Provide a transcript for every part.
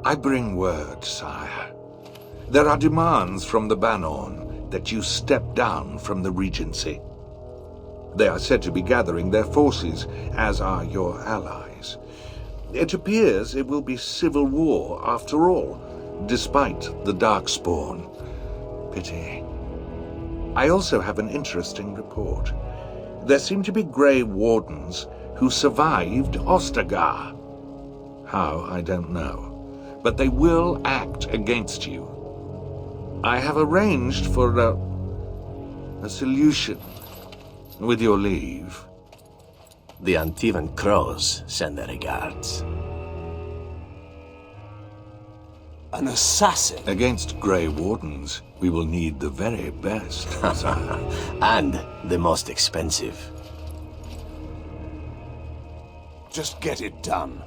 I bring word, sire. There are demands from the Banorn that you step down from the Regency. They are said to be gathering their forces, as are your allies. It appears it will be civil war after all, despite the Darkspawn. Pity. I also have an interesting report. There seem to be Grey Wardens who survived Ostagar. How, I don't know. But they will act against you. I have arranged for a solution, with your leave. The Antivan Crows send their regards. An assassin? Against Grey Wardens, we will need the very best, sire. And the most expensive. Just get it done.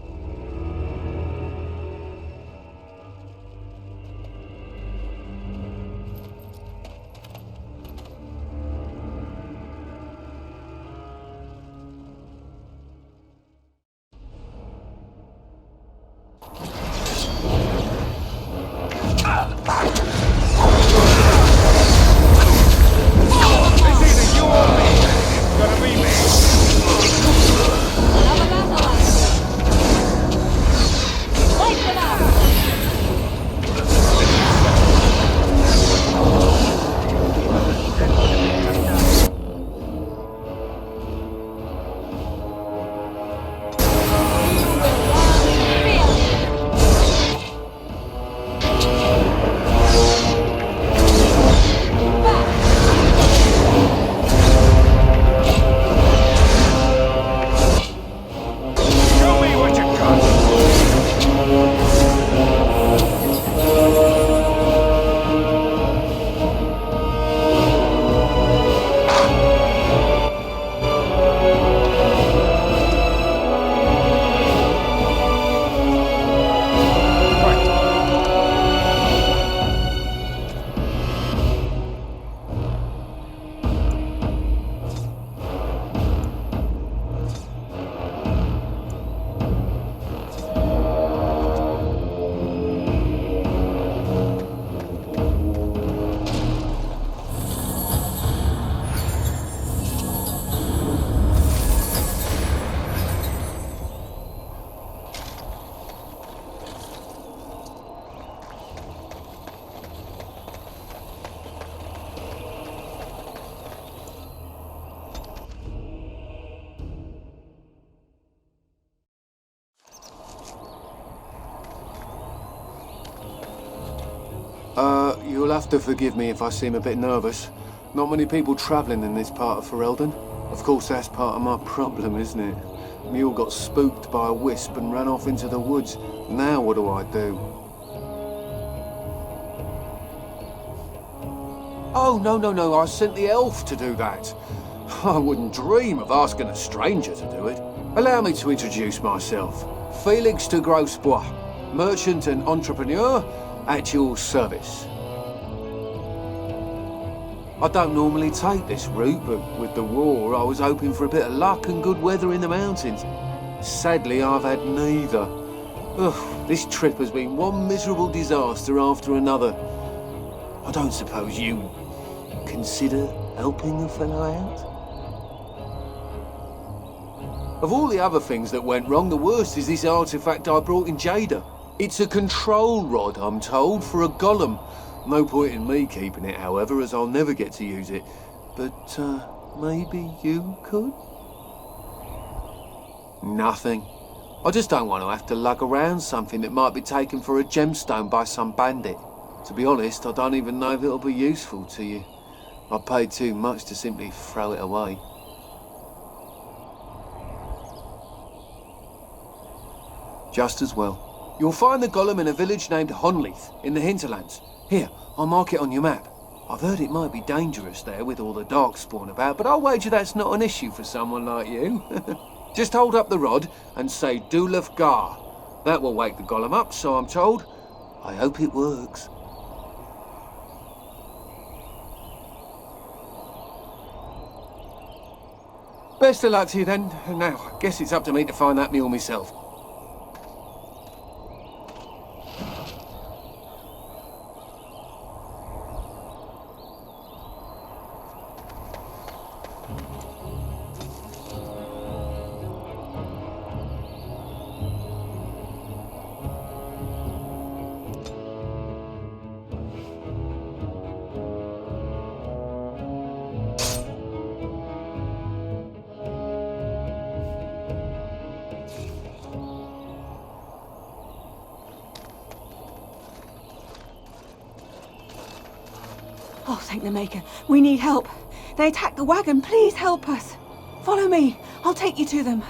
You'll have to forgive me if I seem a bit nervous. Not many people travelling in this part of Ferelden. Of course, that's part of my problem, isn't it? Mule got spooked by a wisp and ran off into the woods. Now what do I do? Oh, no, I sent the elf to do that. I wouldn't dream of asking a stranger to do it. Allow me to introduce myself. Felix de Grosbois, merchant and entrepreneur at your service. I don't normally take this route, but with the war, I was hoping for a bit of luck and good weather in the mountains. Sadly, I've had neither. Ugh, this trip has been one miserable disaster after another. I don't suppose you consider helping a fellow out? Of all the other things that went wrong, the worst is this artifact I brought in Jada. It's a control rod, I'm told, for a golem. No point in me keeping it, however, as I'll never get to use it. But, maybe you could? Nothing. I just don't want to have to lug around something that might be taken for a gemstone by some bandit. To be honest, I don't even know if it'll be useful to you. I paid too much to simply throw it away. Just as well. You'll find the golem in a village named Honleith, in the hinterlands. Here, I'll mark it on your map. I've heard it might be dangerous there with all the darkspawn about, but I'll wager that's not an issue for someone like you. Just hold up the rod and say Dulaf Gar. That will wake the golem up, so I'm told. I hope it works. Best of luck to you then. Now, I guess it's up to me to find that mule myself. Oh, thank the Maker. We need help. They attacked the wagon. Please help us. Follow me. I'll take you to them.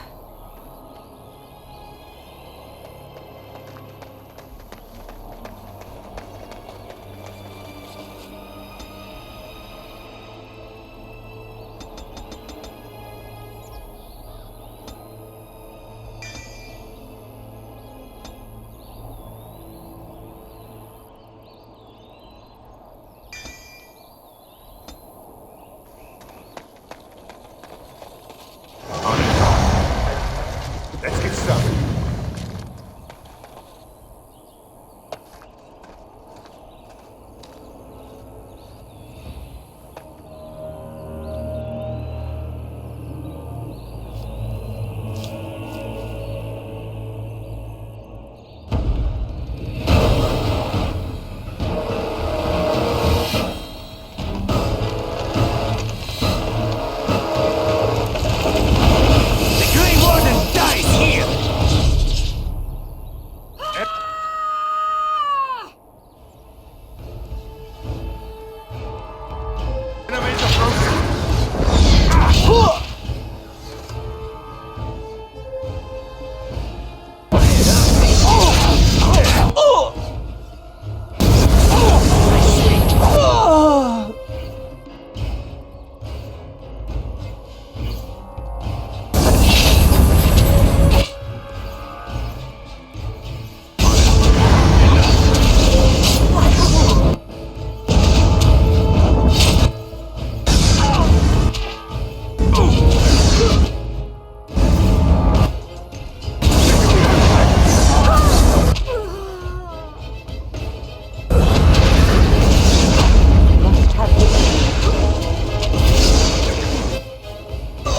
Let's get started. The Grey Warden dies here! Enemies approaching.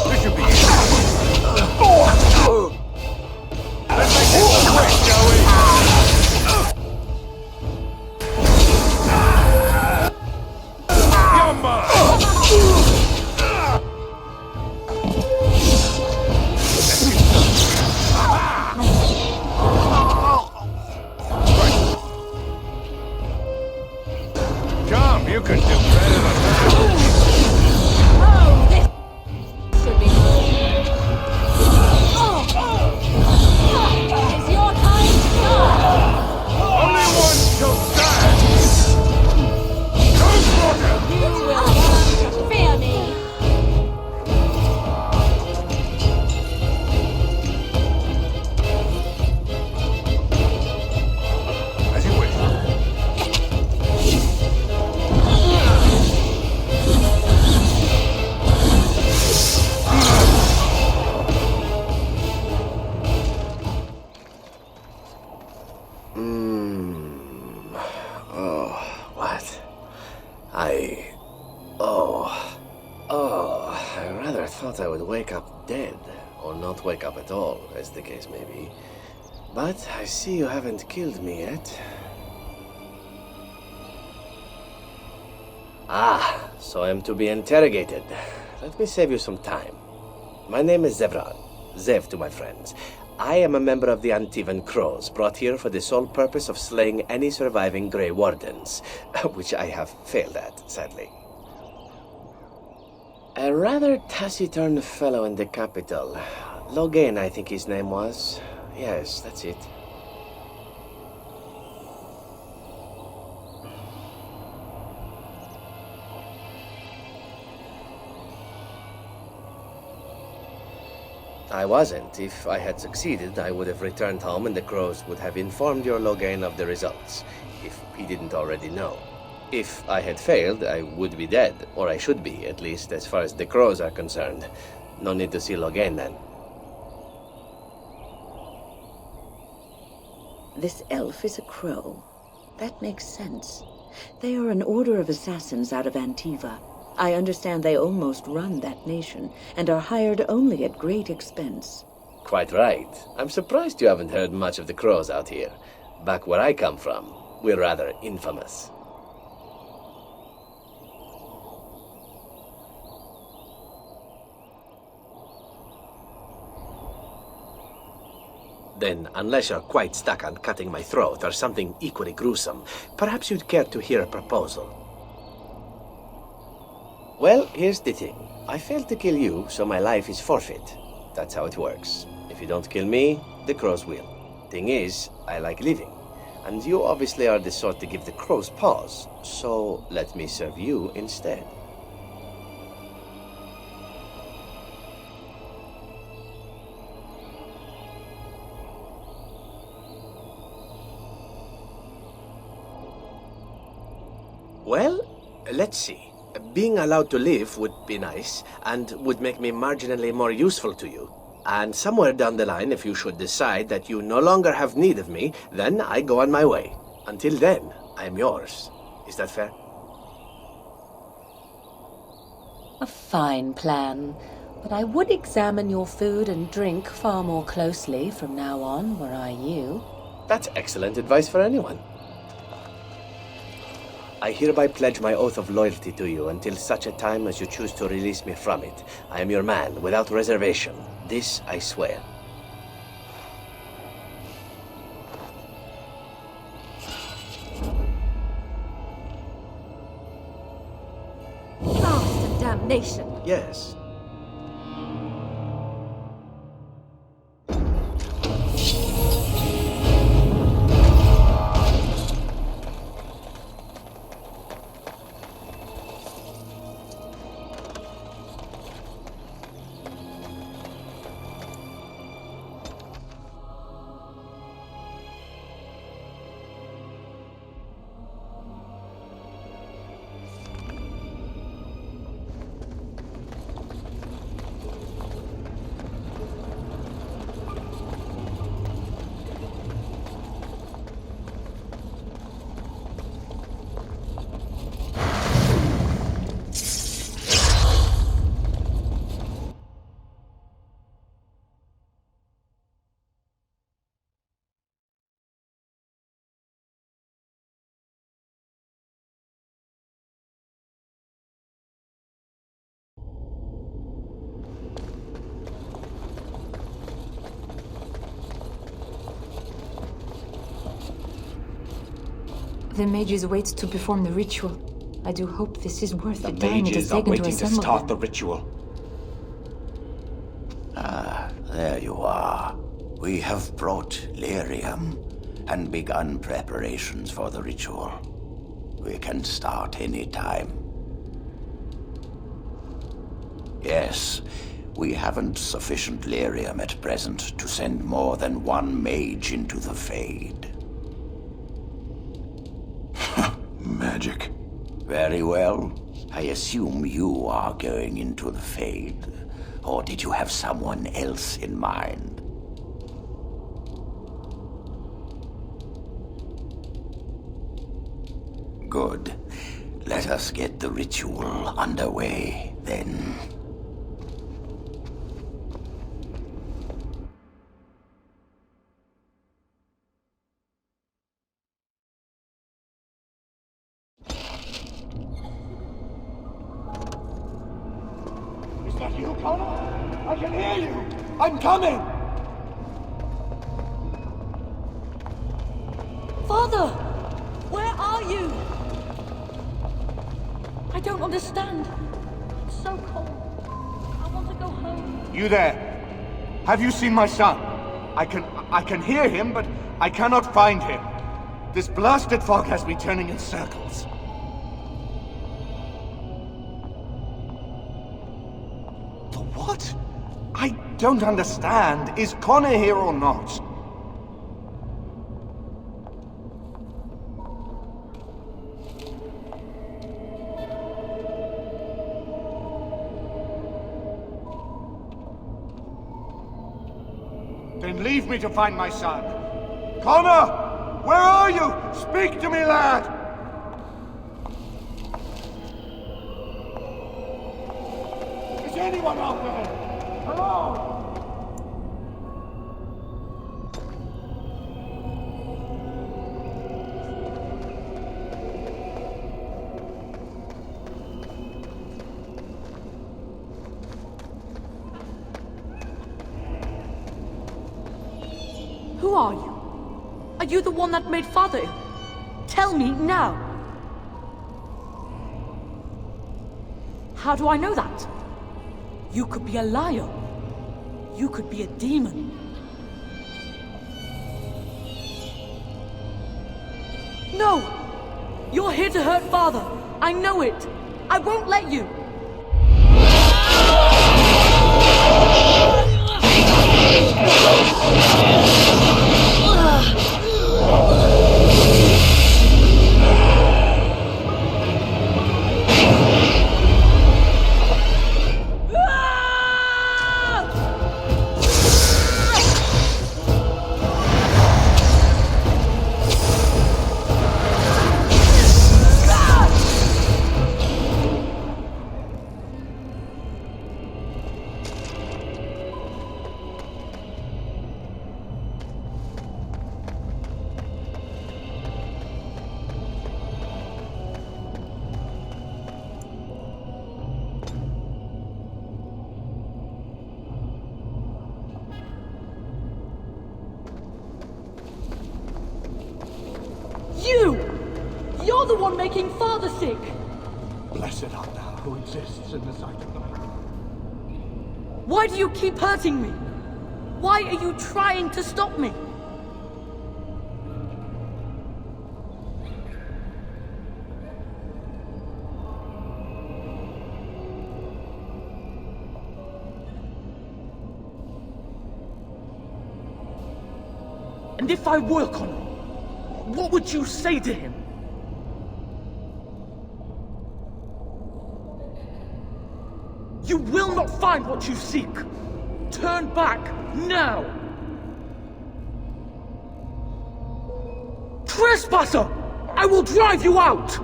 This should be easy. Let's make this quick, shall we? You're mine. Come, you can do better than that. Oh, this should be mine. It's your time to shine. Only one shall stand. You will learn to fear me. As you wish. What? I rather thought I would wake up dead, or not wake up at all, as the case may be. But I see you haven't killed me yet. Ah, so I'm to be interrogated. Let me save you some time. My name is Zevran. Zev to my friends. I am a member of the Antivan Crows, brought here for the sole purpose of slaying any surviving Grey Wardens, which I have failed at, sadly. A rather taciturn fellow in the capital. Logain, I think his name was. Yes, that's it. I wasn't. If I had succeeded, I would have returned home and the Crows would have informed your Logain of the results, if he didn't already know. If I had failed, I would be dead, or I should be, at least as far as the Crows are concerned. No need to see Logain then. This elf is a crow. That makes sense. They are an order of assassins out of Antiva. I understand they almost run that nation, and are hired only at great expense. Quite right. I'm surprised you haven't heard much of the Crows out here. Back where I come from, we're rather infamous. Then, unless you're quite stuck on cutting my throat or something equally gruesome, perhaps you'd care to hear a proposal. Well, here's the thing. I failed to kill you, so my life is forfeit. That's how it works. If you don't kill me, the crows will. Thing is, I like living. And you obviously are the sort to give the crows pause, so let me serve you instead. Well, let's see. Being allowed to live would be nice, and would make me marginally more useful to you. And somewhere down the line, if you should decide that you no longer have need of me, then I go on my way. Until then, I'm yours. Is that fair? A fine plan, but I would examine your food and drink far more closely from now on, were I you. That's excellent advice for anyone. I hereby pledge my oath of loyalty to you until such a time as you choose to release me from it. I am your man, without reservation. This I swear. Blast and damnation! Yes. The mages wait to perform the ritual. I do hope this is worth the time it has Mages are taken to waiting to assemble start the them. ritual. Ah, there you are. We have brought lyrium and begun preparations for the ritual. We can start any time. Yes, we haven't sufficient lyrium at present to send more than one mage into the Fade. Magic. Very well. I assume you are going into the Fade. Or did you have someone else in mind? Good. Let us get the ritual underway, then. Is that you, Connor? I can hear you! I'm coming! Father! Where are you? I don't understand. It's so cold. I want to go home. You there? Have you seen my son? I can hear him, but I cannot find him. This blasted fog has me turning in circles. The what? I don't understand. Is Connor here or not? Then leave me to find my son. Connor! Where are you? Speak to me, lad! Is anyone out there? Hello? Who are you? Are you the one that made Father ill? Tell me now! How do I know that? You could be a liar. You could be a demon. No! You're here to hurt Father. I know it. I won't let you. You're the one making Father sick! Blessed art thou who exists in the sight of the Lord. Why do you keep hurting me? Why are you trying to stop me? And if I were Connor, what would you say to him? You will not find what you seek. Turn back, now! Trespasser! I will drive you out!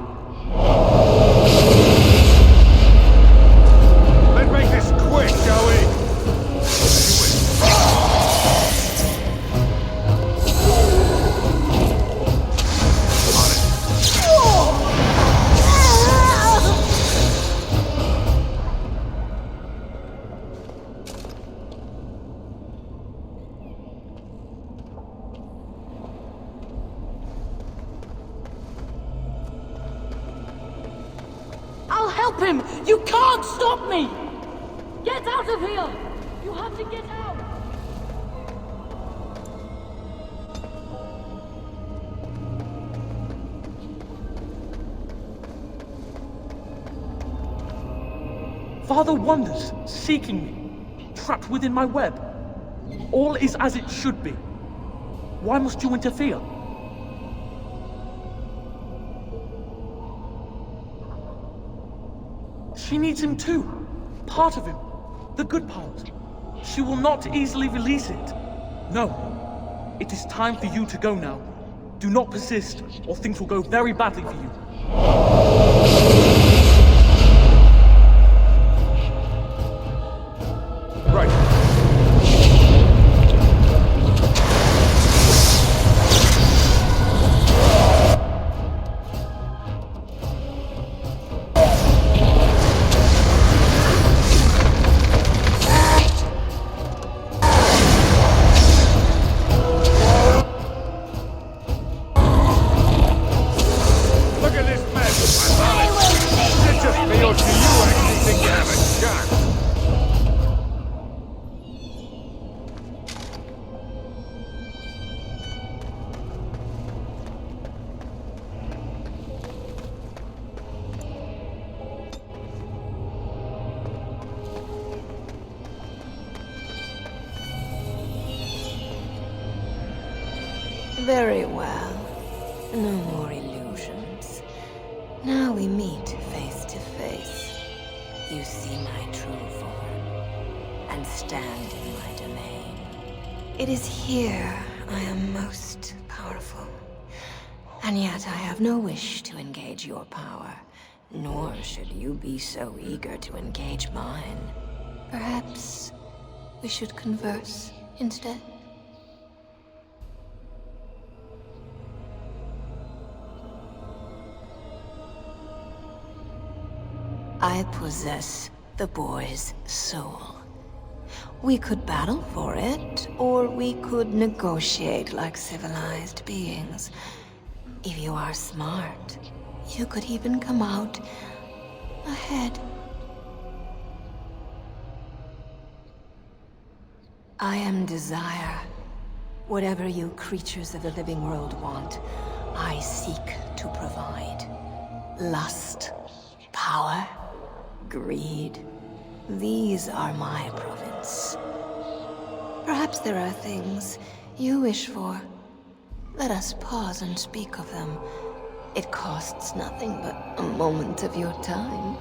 Let's make this quick, shall we? Him! You can't stop me! Get out of here! You have to get out! Father wanders, seeking me, trapped within my web. All is as it should be. Why must you interfere? She needs him too. Part of him. The good part. She will not easily release it. No. It is time for you to go now. Do not persist, or things will go very badly for you. Very well. No more illusions. Now we meet face to face. You see my true form, and stand in my domain. It is here I am most powerful. And yet I have no wish to engage your power, nor should you be so eager to engage mine. Perhaps we should converse instead? I possess the boy's soul. We could battle for it, or we could negotiate like civilized beings. If you are smart, you could even come out ahead. I am desire. Whatever you creatures of the living world want, I seek to provide. Lust, power, greed. These are my province. Perhaps there are things you wish for. Let us pause and speak of them. It costs nothing but a moment of your time.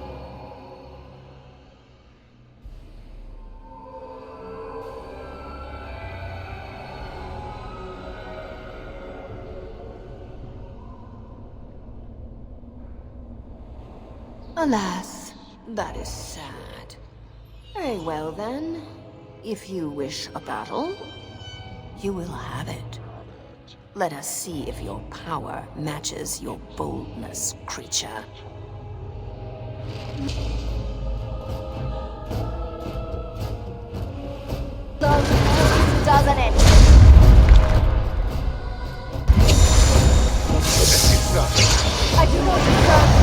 Alas, that is sad. Very well then. If you wish a battle, you will have it. Let us see if your power matches your boldness, creature. Doesn't it? I do not deserve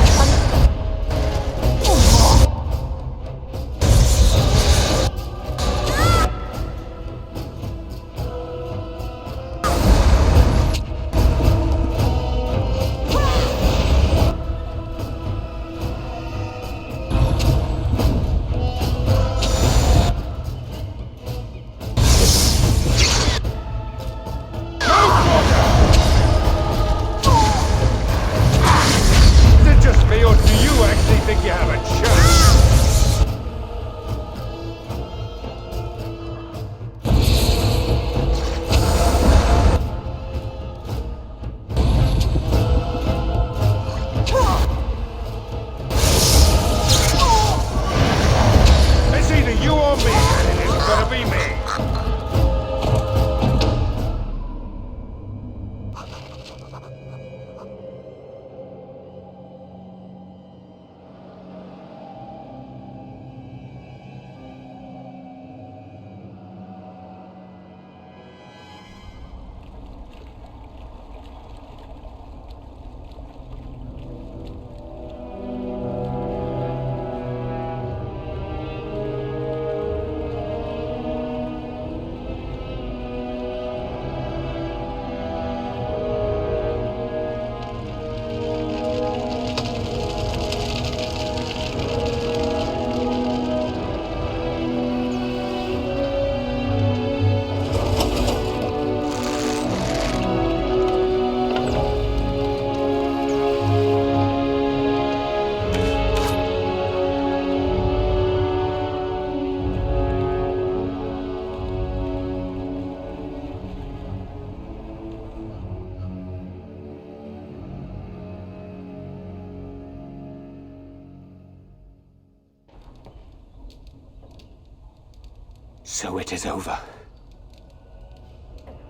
So it is over.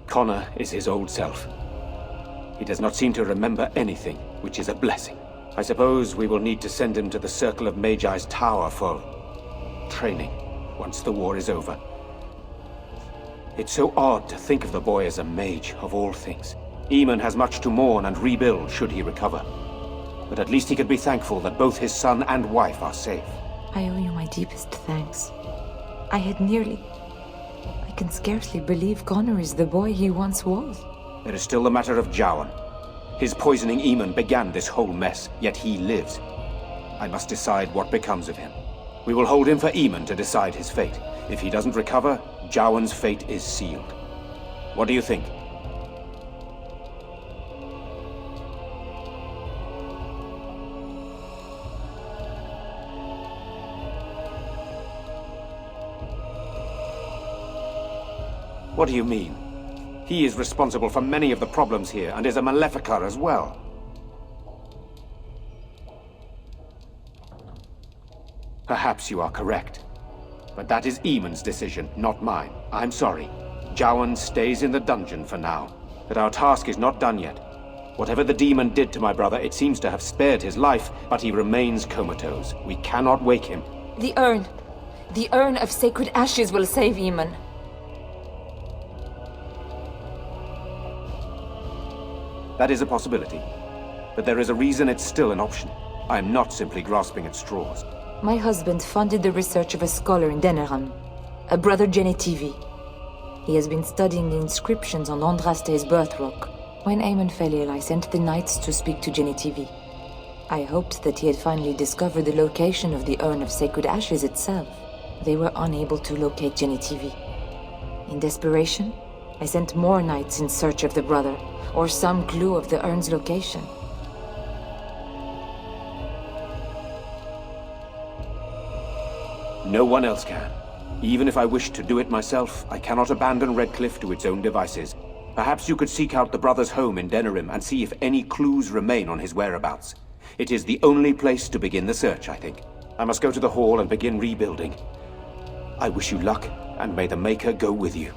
Connor is his old self. He does not seem to remember anything, which is a blessing. I suppose we will need to send him to the Circle of Magi's tower for training, once the war is over. It's so odd to think of the boy as a mage, of all things. Eamon has much to mourn and rebuild should he recover. But at least he could be thankful that both his son and wife are safe. I owe you my deepest thanks. I can scarcely believe Connor is the boy he once was. There is still the matter of Jowan. His poisoning Eamon began this whole mess, yet he lives. I must decide what becomes of him. We will hold him for Eamon to decide his fate. If he doesn't recover, Jowan's fate is sealed. What do you think? What do you mean? He is responsible for many of the problems here, and is a Maleficar as well. Perhaps you are correct. But that is Eamon's decision, not mine. I'm sorry. Jowan stays in the dungeon for now. But our task is not done yet. Whatever the demon did to my brother, it seems to have spared his life, but he remains comatose. We cannot wake him. The urn. The urn of sacred ashes will save Eamon. That is a possibility. But there is a reason it's still an option. I am not simply grasping at straws. My husband funded the research of a scholar in Deneran, a brother Genetivi. He has been studying the inscriptions on Andraste's birth rock. When Eamon fell ill, I sent the knights to speak to Genitivi. I hoped that he had finally discovered the location of the Urn of Sacred Ashes itself. They were unable to locate Genitivi. In desperation, I sent more knights in search of the brother, or some clue of the urn's location. No one else can. Even if I wished to do it myself, I cannot abandon Redcliffe to its own devices. Perhaps you could seek out the brother's home in Denerim and see if any clues remain on his whereabouts. It is the only place to begin the search, I think. I must go to the hall and begin rebuilding. I wish you luck, and may the Maker go with you.